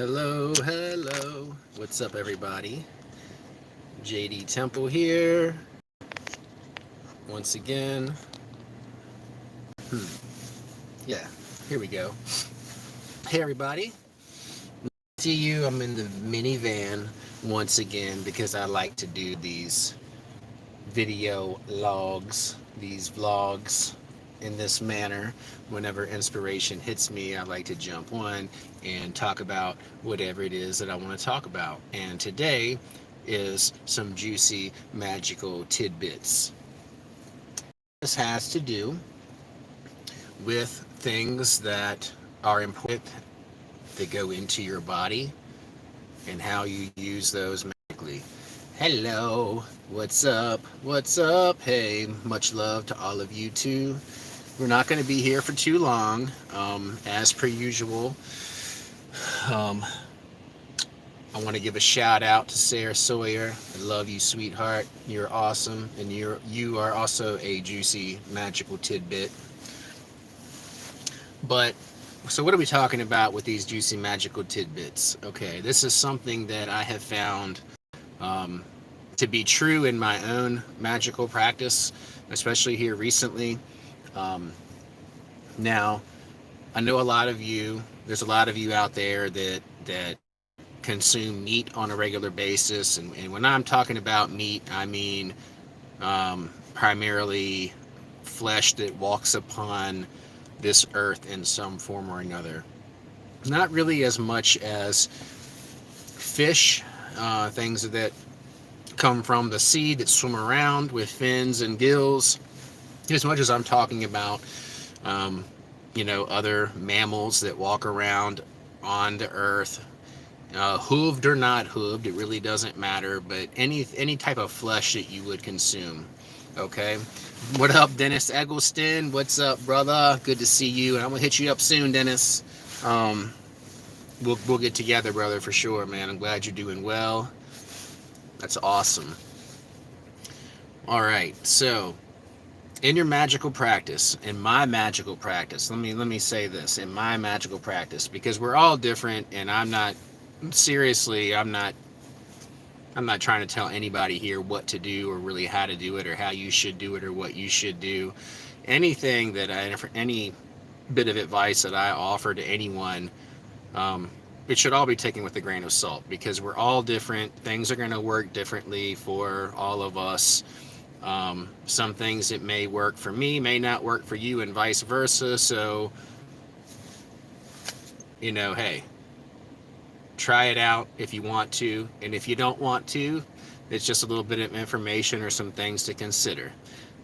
Hello, hello. What's up, everybody? JD Temple here. Once again. Hmm. Yeah, here we go. Hey, everybody. See you. I'm in the minivan once again because I like to do these video logs, these vlogs in this manner. Whenever inspiration hits me, I like to jump on and talk about whatever it is that I want to talk about. And today is some juicy, magical tidbits. This has to do with things that are important that go into your body and how you use those magically. Hello, what's up? What's up? Hey, much love to all of you too. We're not going to be here for too long, as per usual. Um, I want to give a shout out to Sarah Sawyer. I love you, sweetheart. You're awesome, and you are also a juicy, magical tidbit. But so, what are we talking about with these juicy, magical tidbits? Okay, this is something that I have found um, to be true in my own magical practice, especially here recently. Um, Now, I know a lot of you. There's a lot of you out there that consume meat on a regular basis, and when I'm talking about meat, I mean primarily flesh that walks upon this earth in some form or another. Not really as much as fish, things that come from the sea that swim around with fins and gills, as much as I'm talking about um, other mammals that walk around on the earth, hooved or not hooved, it really doesn't matter. But any type of flesh that you would consume. Okay, what up, Dennis Eggleston? What's up, brother? Good to see you, and I'm gonna hit you up soon, Dennis. Um, we'll get together, brother, for sure, man. I'm glad you're doing well. That's awesome. All right, so in your magical practice, in my magical practice, let me say this, in my magical practice, because we're all different, and I'm not trying to tell anybody here what to do or really how to do it or how you should do it or what you should do. Any bit of advice that I offer to anyone, um, it should all be taken with a grain of salt because we're all different. Things are going to work differently for all of us. Some things that may work for me may not work for you, and vice versa. So, hey, try it out if you want to. And if you don't want to, it's just a little bit of information or some things to consider.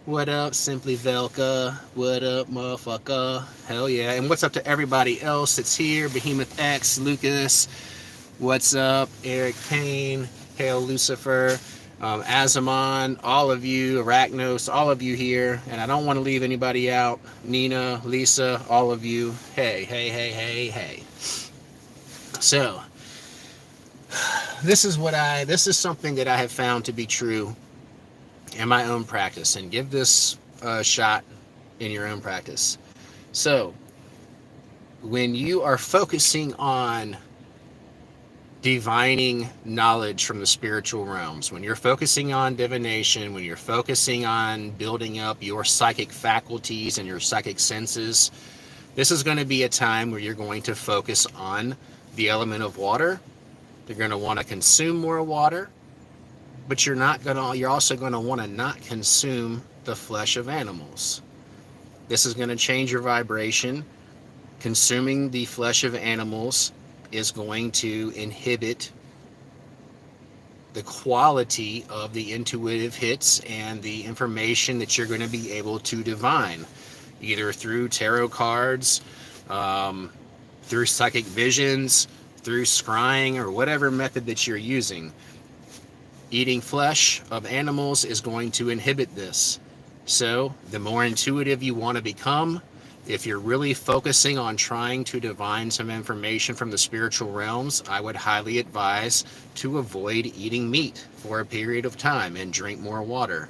What up, Simply Velka? What up, motherfucker? Hell yeah. And what's up to everybody else that's here? Behemoth X, Lucas. What's up, Eric Payne? Hail Lucifer. Azamon, all of you, Arachnos, all of you here. And I don't want to leave anybody out. Nina, Lisa, all of you. Hey, hey, hey, hey, hey. So, this is something that I have found to be true in my own practice, and give this a shot in your own practice. So, when you are focusing on divining knowledge from the spiritual realms, when you're focusing on divination, when you're focusing on building up your psychic faculties and your psychic senses, this is going to be a time where you're going to focus on the element of water. You're going to want to consume more water, but you're also going to want to not consume the flesh of animals. This is going to change your vibration. Consuming the flesh of animals is going to inhibit the quality of the intuitive hits and the information that you're going to be able to divine, either through tarot cards, through psychic visions, through scrying, or whatever method that you're using. Eating flesh of animals is going to inhibit this. So, the more intuitive you want to become, if you're really focusing on trying to divine some information from the spiritual realms, I would highly advise to avoid eating meat for a period of time and drink more water.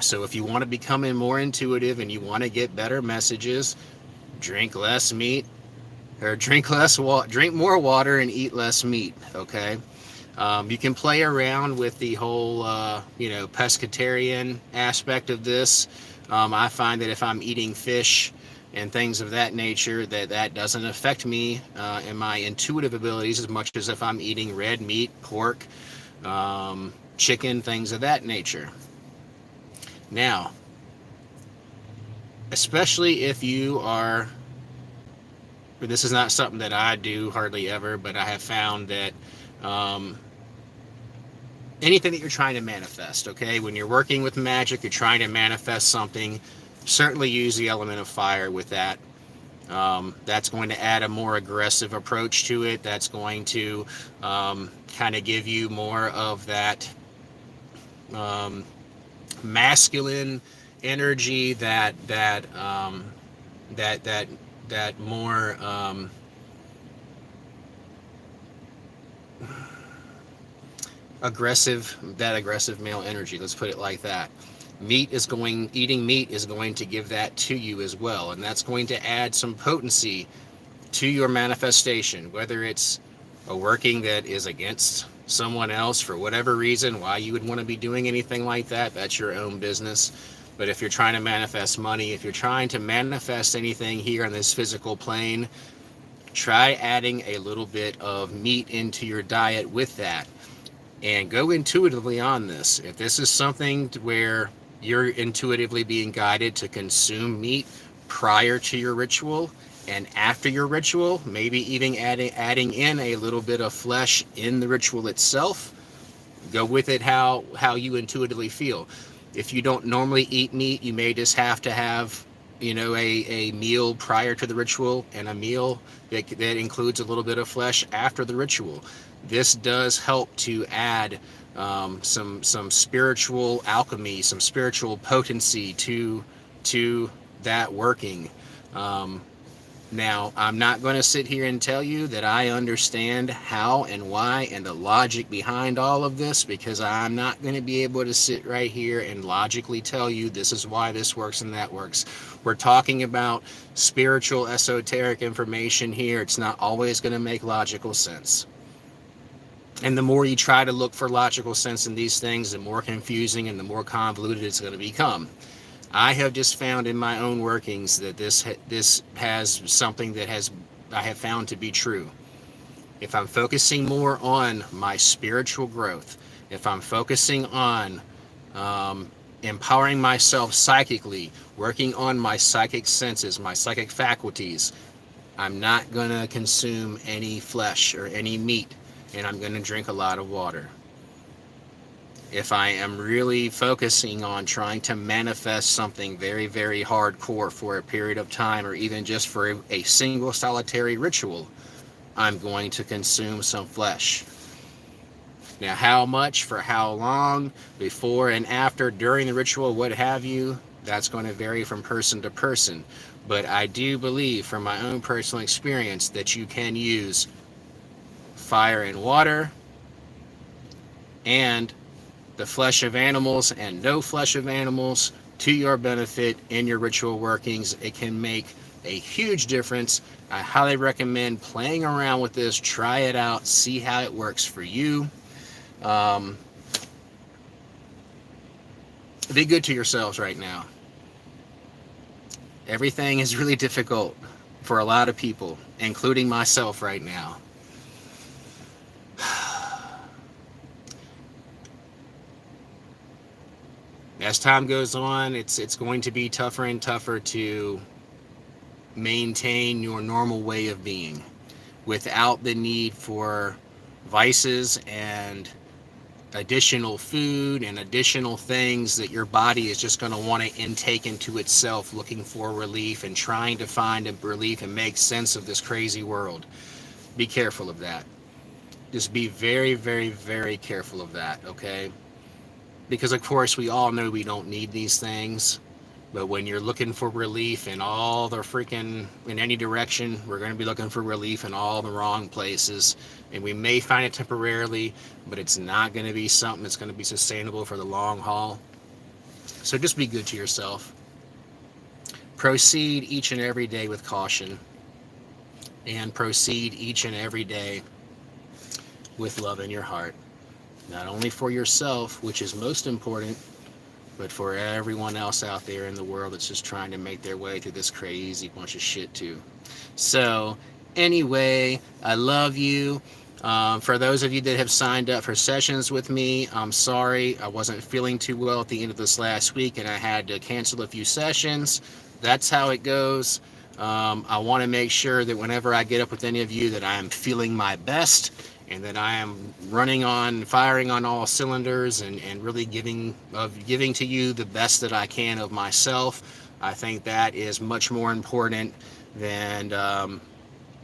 So if you want to become more intuitive and you want to get better messages, drink less meat, or drink less water, drink more water, and eat less meat. Okay. You can play around with the whole, pescatarian aspect of this. I find that if I'm eating fish and things of that nature, that doesn't affect me in my intuitive abilities as much as if I'm eating red meat, pork, chicken, things of that nature. Now, especially if you are, this is not something that I do hardly ever, but I have found that um, anything that you're trying to manifest, okay, when you're working with magic, you're trying to manifest something, certainly use the element of fire with that. That's going to add a more aggressive approach to it. That's going to kind of give you more of that um, masculine energy, that more aggressive male energy. Let's put it like that. Eating meat is going to give that to you as well, and that's going to add some potency to your manifestation, whether it's a working that is against someone else for whatever reason, why you would want to be doing anything like that, that's your own business. But if you're trying to manifest money, if you're trying to manifest anything here on this physical plane, try adding a little bit of meat into your diet with that, and go intuitively on this. If this is something where you're intuitively being guided to consume meat prior to your ritual and after your ritual, maybe even adding in a little bit of flesh in the ritual itself, go with it how you intuitively feel. If you don't normally eat meat, you may just have to have a meal prior to the ritual and a meal that includes a little bit of flesh after the ritual. This does help to add some spiritual alchemy, some spiritual potency to that working. Um, Now, I'm not going to sit here and tell you that I understand how and why and the logic behind all of this, because I'm not going to be able to sit right here and logically tell you this is why this works and that works. We're talking about spiritual, esoteric information here. It's not always going to make logical sense. And the more you try to look for logical sense in these things, the more confusing and the more convoluted it's going to become. I have just found in my own workings that this has something that I have found to be true. If I'm focusing more on my spiritual growth, if I'm focusing on empowering myself psychically, working on my psychic senses, my psychic faculties, I'm not going to consume any flesh or any meat, and I'm going to drink a lot of water. If I am really focusing on trying to manifest something very, very hardcore for a period of time, or even just for a single solitary ritual, I'm going to consume some flesh. Now, how much, for how long, before and after, during the ritual, what have you, that's going to vary from person to person. But I do believe, from my own personal experience, that you can use fire and water and the flesh of animals and no flesh of animals to your benefit in your ritual workings. It can make a huge difference. I highly recommend playing around with this. Try it out. See how it works for you. Be good to yourselves right now. Everything is really difficult for a lot of people, including myself right now. As time goes on, it's going to be tougher and tougher to maintain your normal way of being without the need for vices and additional food and additional things that your body is just going to want to intake into itself, looking for relief and trying to find a relief and make sense of this crazy world. Be careful of that. Just be very, very, very careful of that, okay? Because of course we all know we don't need these things, but when you're looking for relief in all the freaking, in any direction, we're going to be looking for relief in all the wrong places, and we may find it temporarily, but it's not going to be something that's going to be sustainable for the long haul. So just be good to yourself. Proceed each and every day with caution. and proceed each and every day with love in your heart. Not only for yourself, which is most important, but for everyone else out there in the world that's just trying to make their way through this crazy bunch of shit too. So anyway, I love you. For those of you that have signed up for sessions with me, I'm sorry I wasn't feeling too well at the end of this last week and I had to cancel a few sessions. That's how it goes. I want to make sure that whenever I get up with any of you that I am feeling my best and that I am firing on all cylinders and really giving to you the best that I can of myself. I think that is much more important than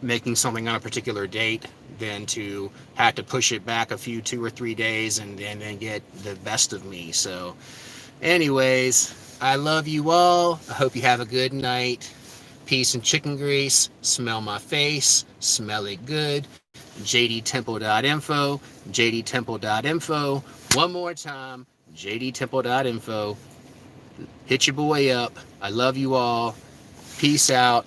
making something on a particular date than to have to push it back a few 2 or 3 days and then get the best of me. So anyways, I love you all. I hope you have a good night. Peace and chicken grease. Smell my face. Smell it good. jdtemple.info. jdtemple.info. One more time. jdtemple.info. Hit your boy up. I love you all. Peace out.